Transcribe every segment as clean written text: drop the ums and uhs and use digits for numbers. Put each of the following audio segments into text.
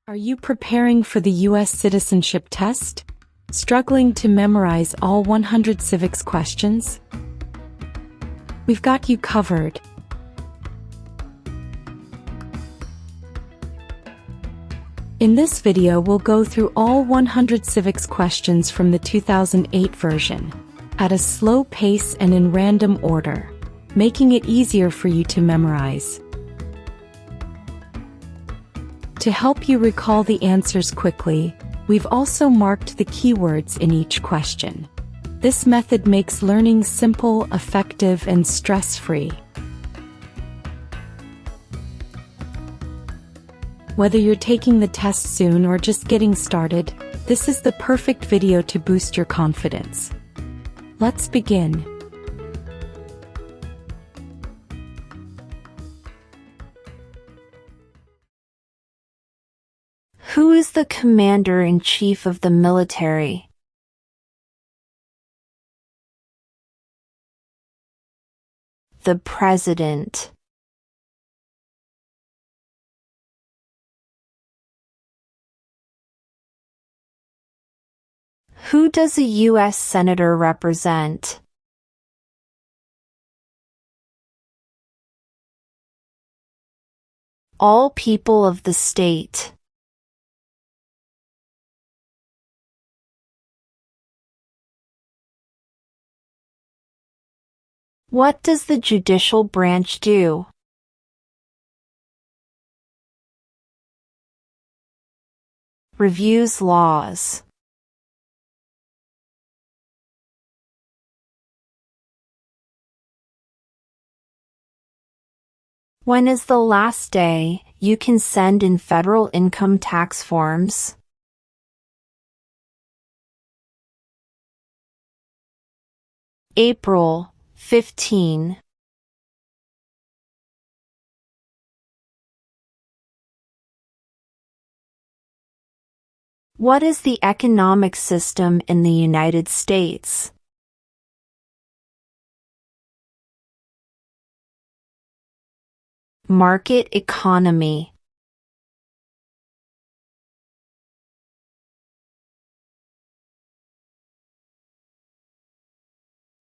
Are you preparing for the U.S. Citizenship Test? Struggling to memorize all 100 civics questions? We've got you covered. In this video, we'll go through all 100 civics questions from the 2008 version, at a slow pace and in random order, making it easier for you to memorize. To help you recall the answers quickly, we've also marked the keywords in each question. This method makes learning simple, effective, and stress-free. Whether you're taking the test soon or just getting started, this is the perfect video to boost your confidence. Let's begin. Who is the commander-in-chief of the military? The president. Who does a U.S. senator represent? All people of the state. What does the judicial branch do? Reviews laws. When is the last day you can send in federal income tax forms? April 15. What is the economic system in the United States? Market economy.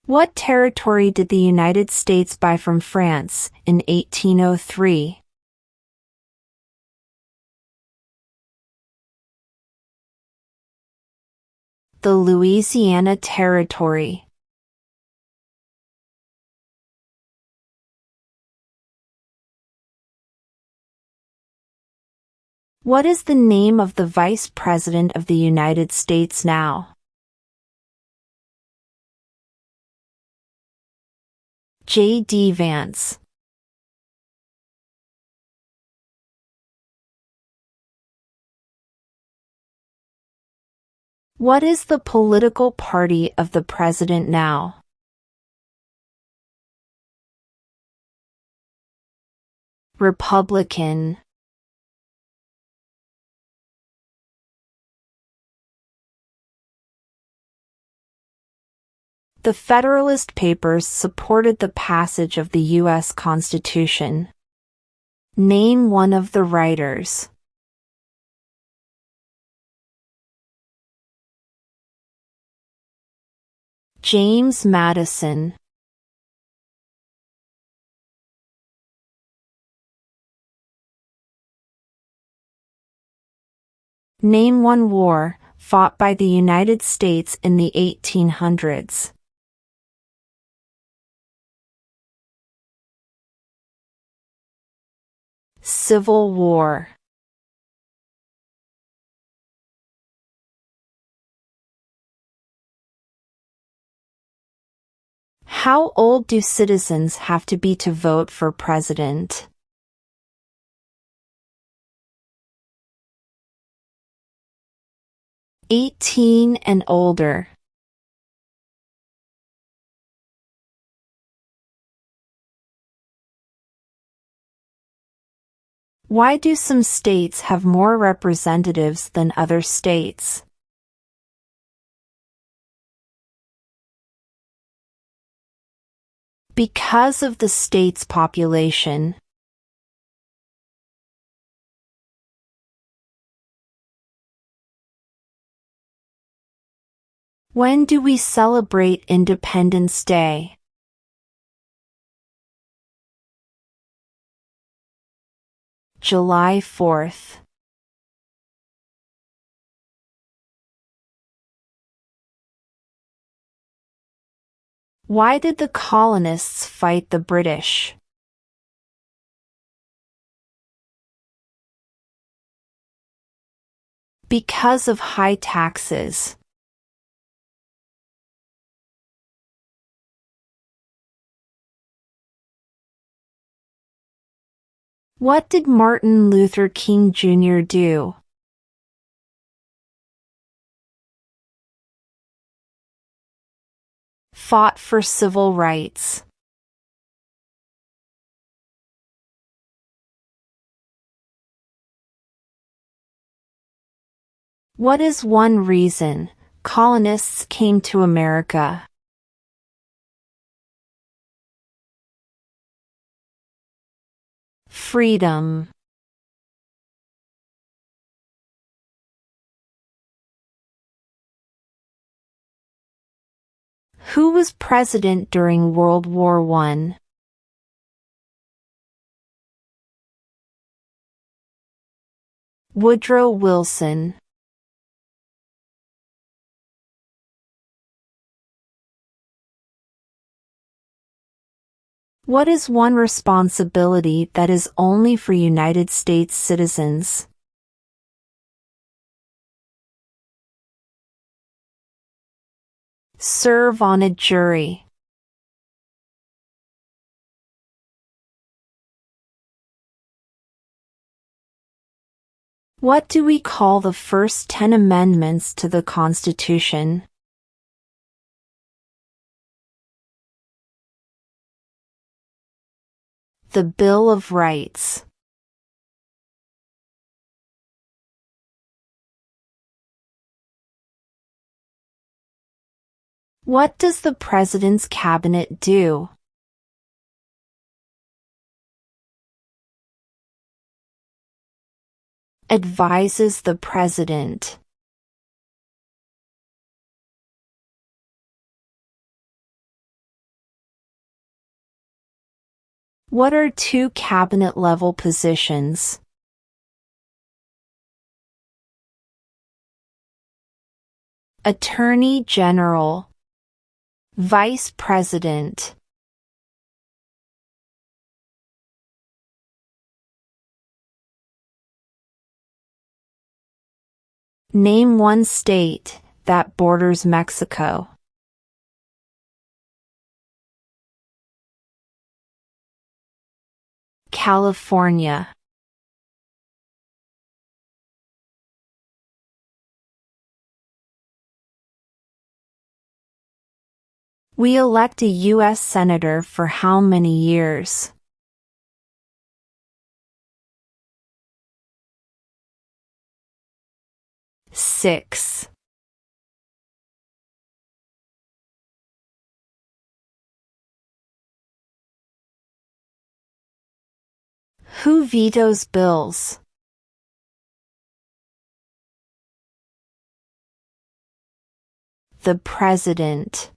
What territory did the United States buy from France in 1803? The Louisiana Territory. What is the name of the Vice President of the United States now? J.D. Vance. What is the political party of the president now? Republican. The Federalist Papers supported the passage of the U.S. Constitution. Name one of the writers. James Madison. Name one war fought by the United States in the 1800s. Civil War. How old do citizens have to be to vote for president? 18 and older. Why do some states have more representatives than other states? Because of the state's population. When do we celebrate Independence Day? July 4th. Why did the colonists fight the British? Because of high taxes. What did Martin Luther King Jr. do? Fought for civil rights. What is one reason colonists came to America? Freedom. Who was president during World War I? Woodrow Wilson. What is one responsibility that is only for United States citizens? Serve on a jury. What do we call the first 10 amendments to the Constitution? The Bill of Rights. What does the President's Cabinet do? Advises the President. What are two cabinet-level positions? Attorney General. Vice President. Name one state that borders Mexico. California. We elect a U.S. Senator for how many years? Six. Who vetoes bills? The President.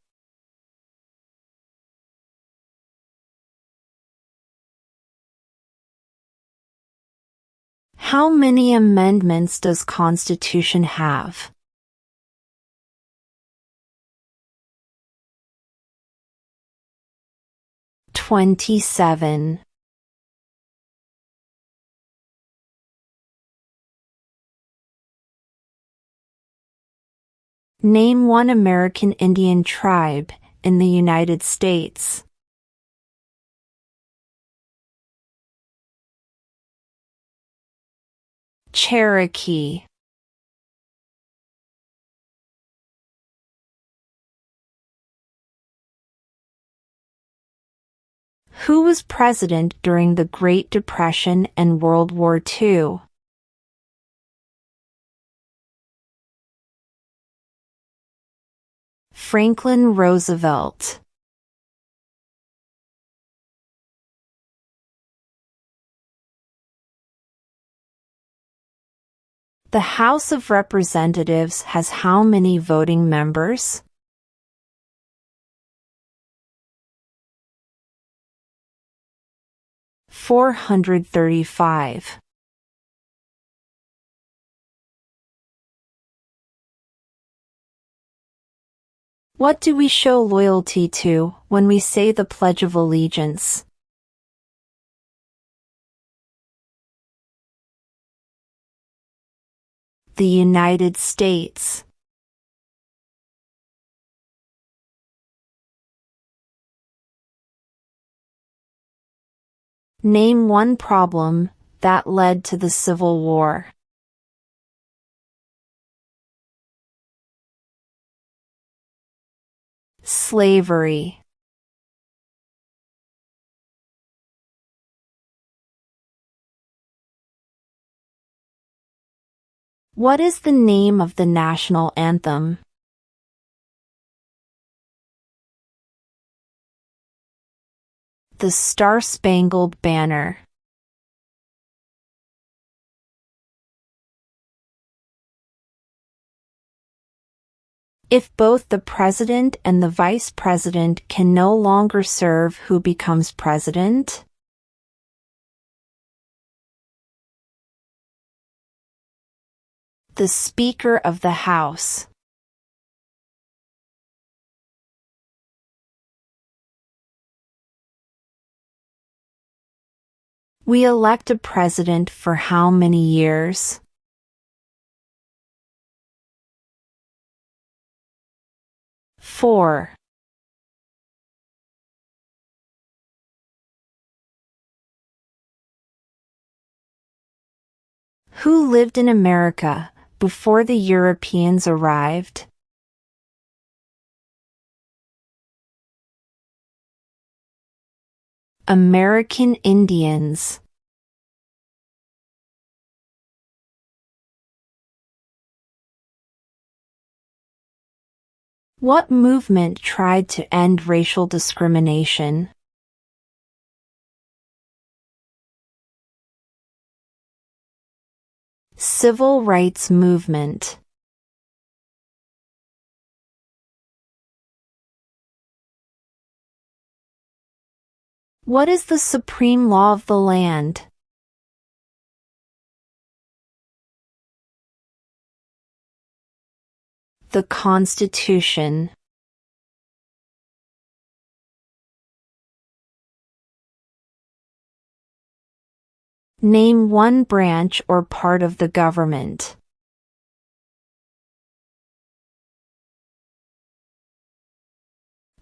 How many amendments does Constitution have? 27. Name one American Indian tribe in the United States. Cherokee. Who was president during the Great Depression and World War II? Franklin Roosevelt. The House of Representatives has how many voting members? 435. What do we show loyalty to when we say the Pledge of Allegiance? The United States. Name one problem that led to the Civil War. Slavery. What is the name of the national anthem? The Star-Spangled Banner. If both the president and the vice president can no longer serve, who becomes president? The Speaker of the House. We elect a president for how many years? 4. Who lived in America before the Europeans arrived? American Indians. What movement tried to end racial discrimination? Civil rights movement. What is the supreme law of the land? The Constitution. Name one branch or part of the government.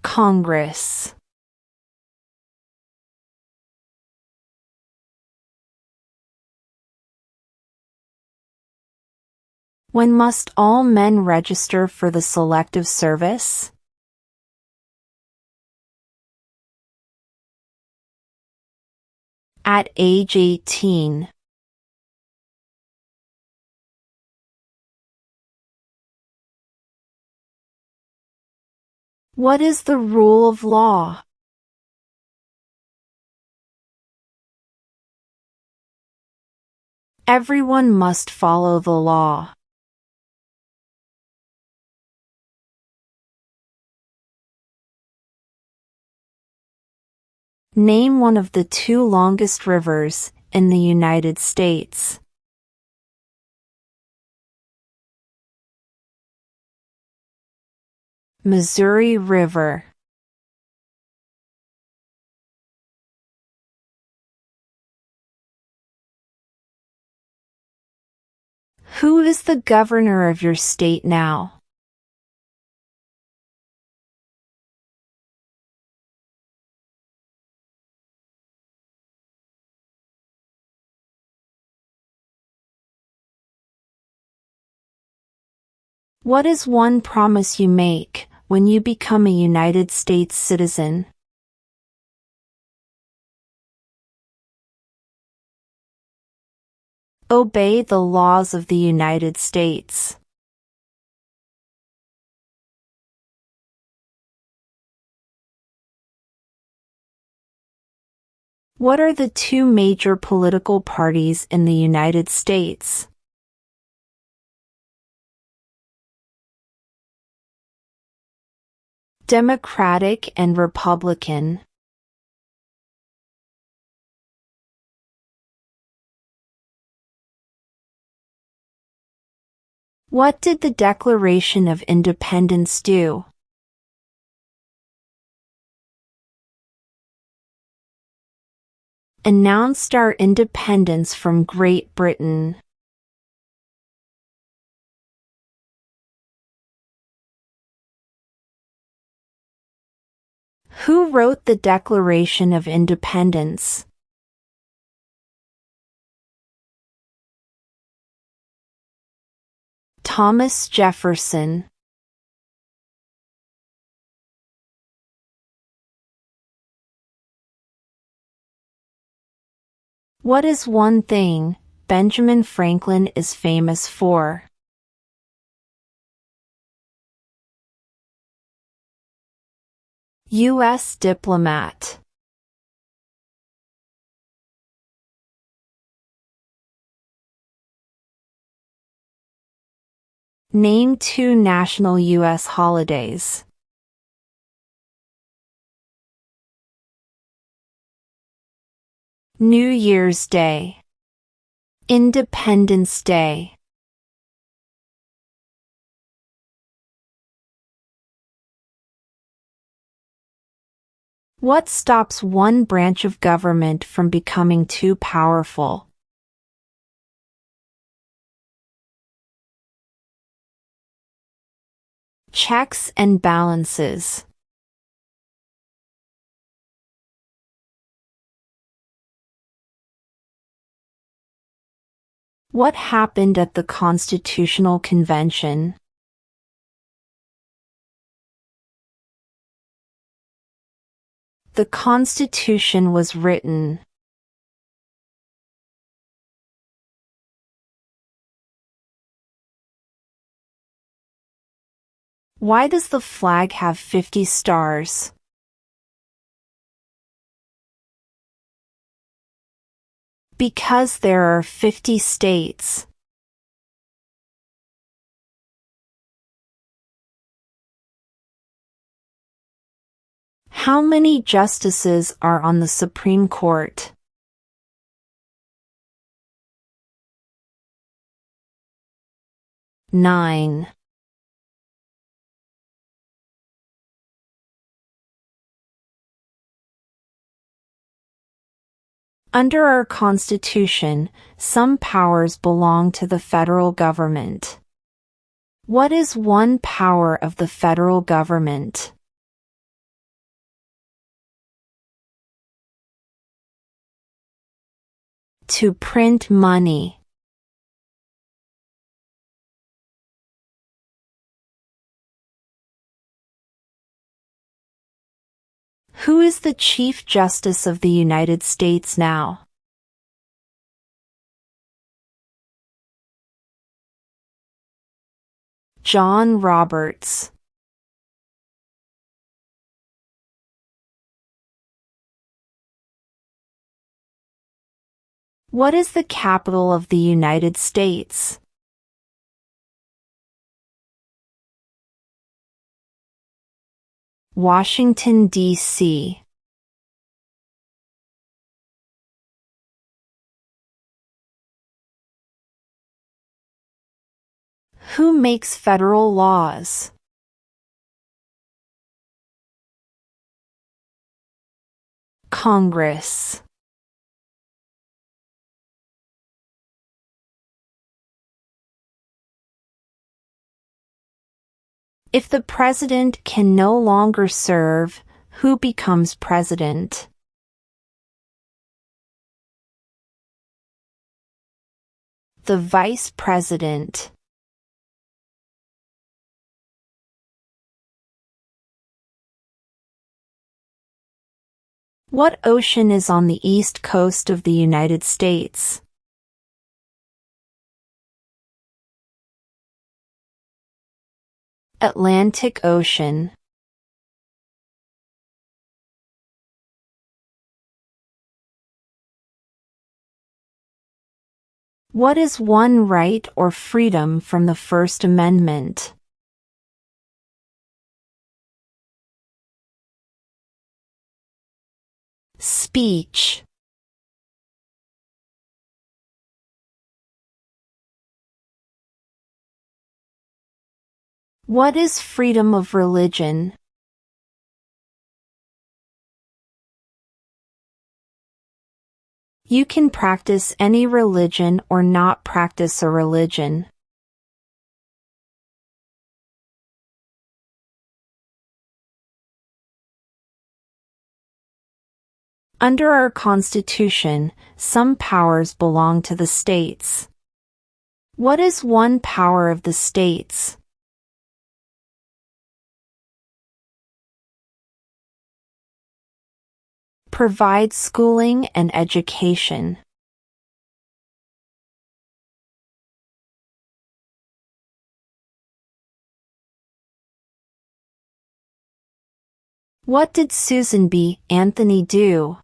Congress. When must all men register for the Selective Service? At age 18. What is the rule of law? Everyone must follow the law. Name one of the 2 longest rivers in the United States. Missouri River. Who is the governor of your state now? What is one promise you make when you become a United States citizen? Obey the laws of the United States. What are the 2 major political parties in the United States? Democratic and Republican. What did the Declaration of Independence do? Announced our independence from Great Britain. Who wrote the Declaration of Independence? Thomas Jefferson. What is one thing Benjamin Franklin is famous for? U.S. diplomat. Name 2 national U.S. holidays. New Year's Day. Independence Day. What stops one branch of government from becoming too powerful? Checks and balances. What happened at the Constitutional Convention? The Constitution was written. Why does the flag have 50 stars? Because there are 50 states. How many justices are on the Supreme Court? 9. Under our Constitution, some powers belong to the federal government. What is one power of the federal government? To print money. Who is the Chief Justice of the United States now? John Roberts. What is the capital of the United States? Washington, D.C. Who makes federal laws? Congress. If the president can no longer serve, who becomes president? The vice president. What ocean is on the east coast of the United States? Atlantic Ocean. What is one right or freedom from the First Amendment? Speech. What is freedom of religion? You can practice any religion or not practice a religion. Under our Constitution, some powers belong to the states. What is one power of the states? Provide schooling and education. What did Susan B. Anthony do?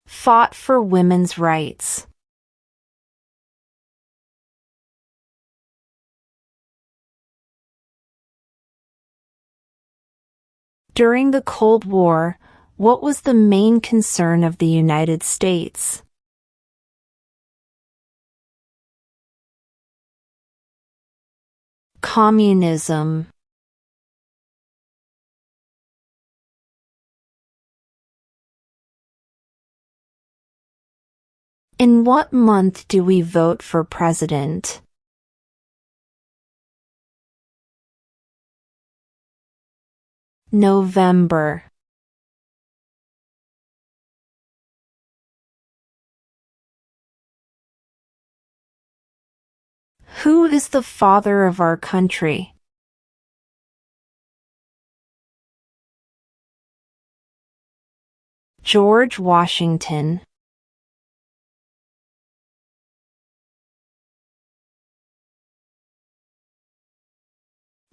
Fought for women's rights. During the Cold War, what was the main concern of the United States? Communism. In what month do we vote for president? November. Who is the father of our country? George Washington.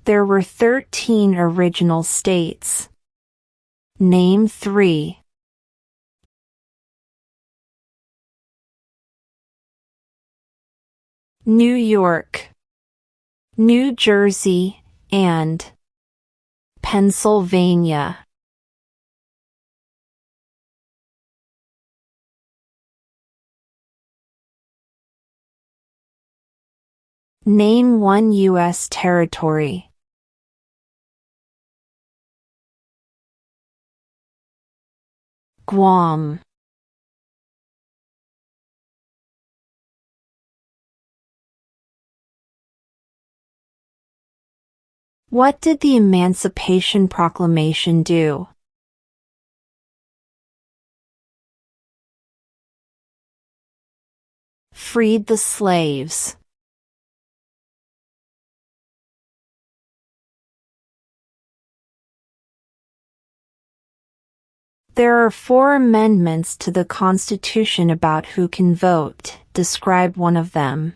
There were 13 original states. Name 3. New York, New Jersey, and Pennsylvania. Name one U.S. territory. Guam. What did the Emancipation Proclamation do? Freed the slaves. There are 4 amendments to the Constitution about who can vote. Describe one of them.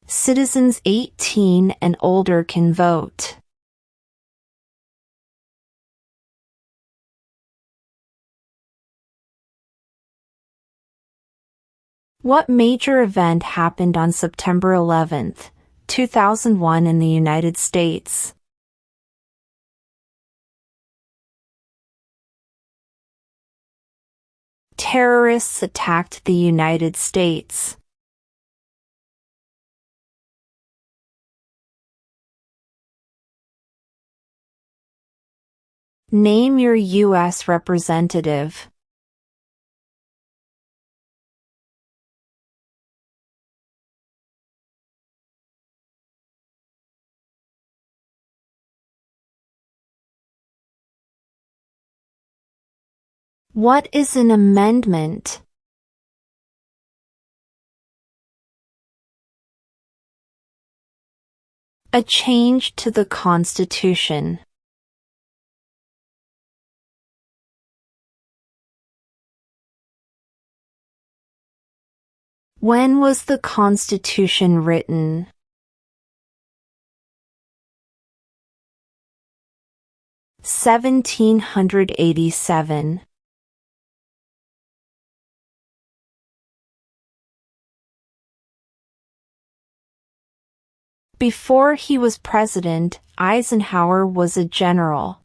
Citizens 18 and older can vote. What major event happened on September 11, 2001 in the United States? Terrorists attacked the United States. Name your U.S. representative. What is an amendment? A change to the Constitution. When was the Constitution written? (1787). Before he was president, Eisenhower was a general.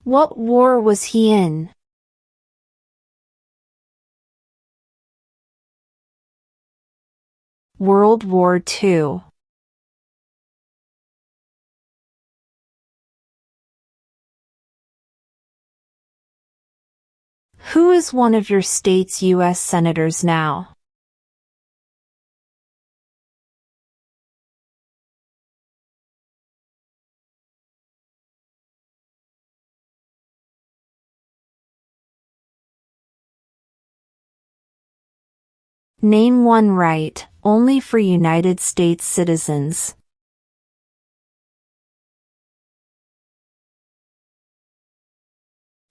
What war was he in? World War II. Who is one of your state's U.S. senators now? Name one right, only for United States citizens.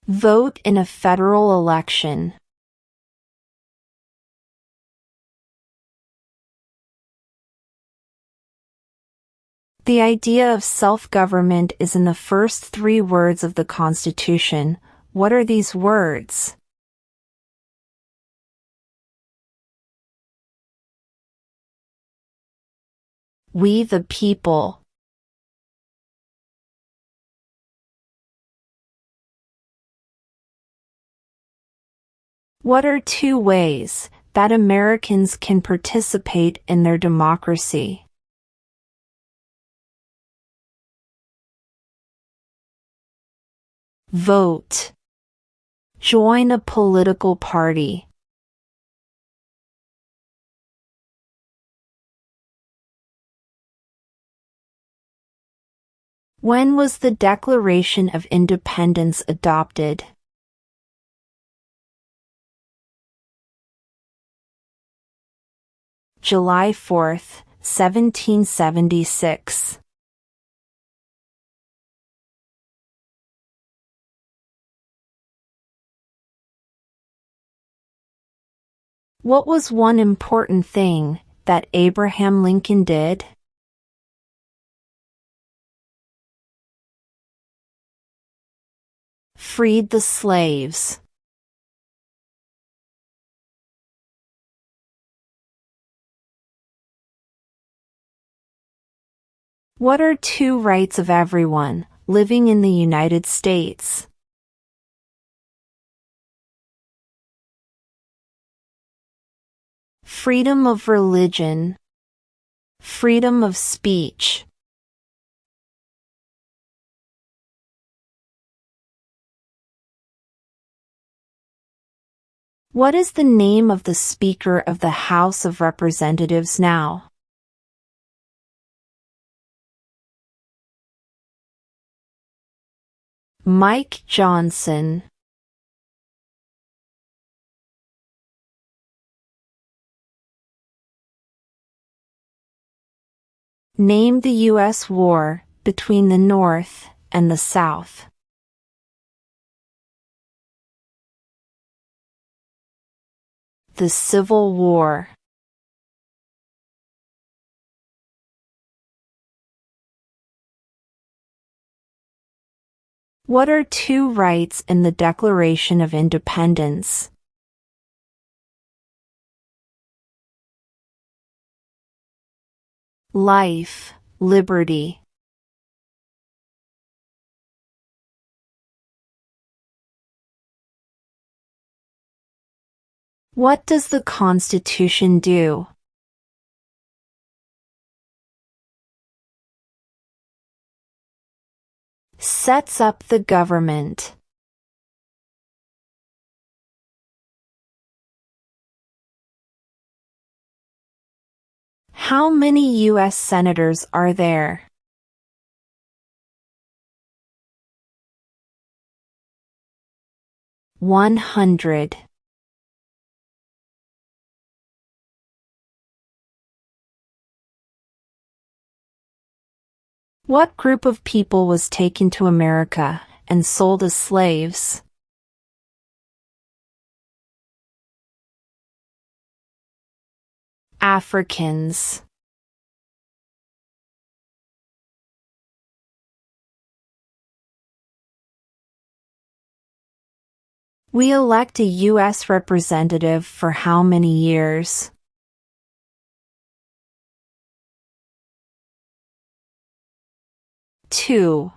Vote in a federal election. The idea of self-government is in the first 3 words of the Constitution. What are these words? We the people. What are 2 ways that Americans can participate in their democracy? Vote. Join a political party. When was the Declaration of Independence adopted? July 4th, 1776. What was one important thing that Abraham Lincoln did? Freed the slaves. What are 2 rights of everyone living in the United States? Freedom of religion. Freedom of speech. What is the name of the Speaker of the House of Representatives now? Mike Johnson. Name the U.S. war between the North and the South. The Civil War. What are 2 rights in the Declaration of Independence? Life, liberty. What does the Constitution do? Sets up the government. How many U.S. senators are there? $100. What group of people was taken to America and sold as slaves? Africans. We elect a U.S. representative for how many years? Two.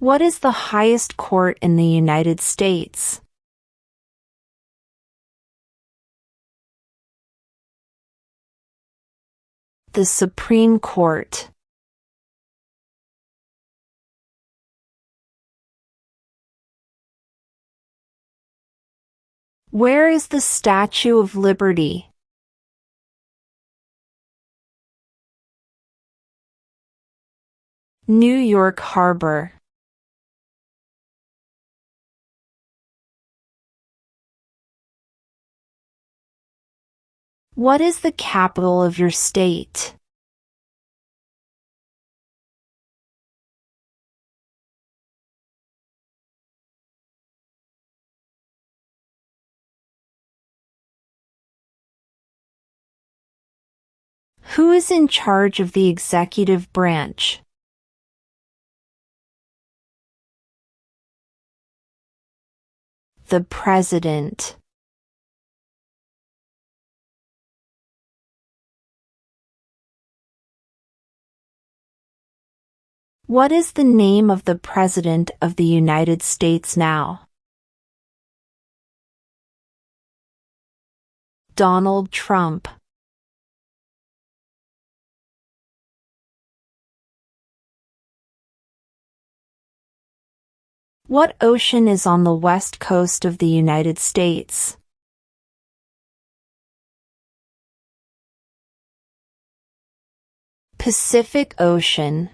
What is the highest court in the United States? The Supreme Court. Where is the Statue of Liberty? New York Harbor. What is the capital of your state? Who is in charge of the executive branch? The President. What is the name of the President of the United States now? Donald Trump. What ocean is on the west coast of the United States? Pacific Ocean.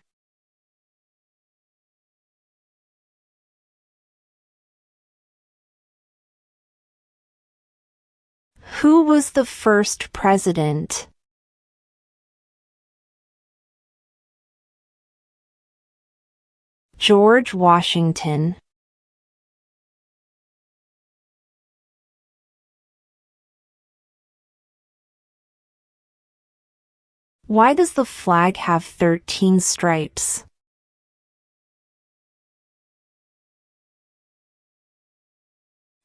Who was the first president? George Washington. Why does the flag have 13 stripes?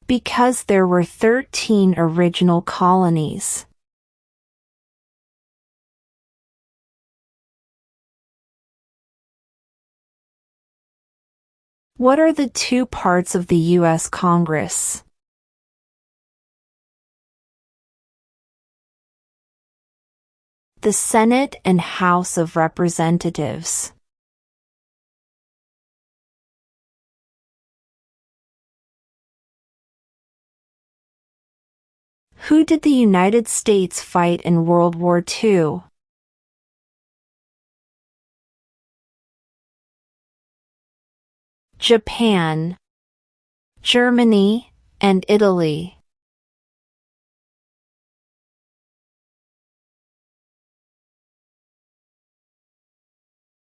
Because there were 13 original colonies. What are the two parts of the U.S. Congress? The Senate and House of Representatives. Who did the United States fight in World War II? Japan, Germany, and Italy.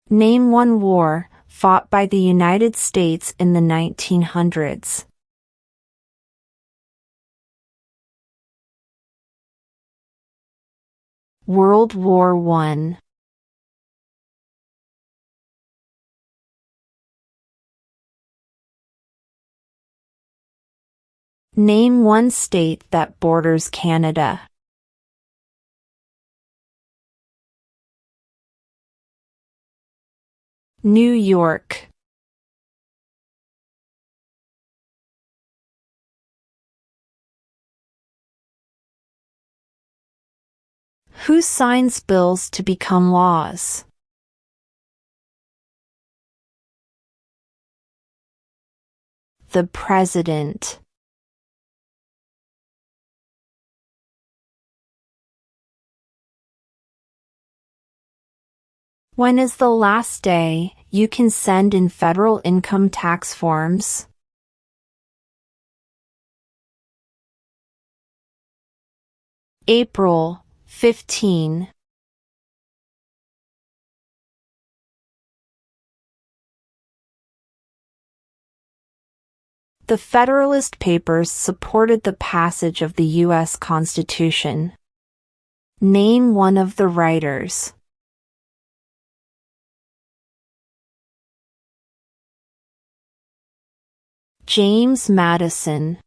Name one war fought by the United States in the 1900s. World War I. Name one state that borders Canada. New York. Who signs bills to become laws? The President. When is the last day you can send in federal income tax forms? April 15. The Federalist Papers supported the passage of the U.S. Constitution. Name one of the writers. James Madison.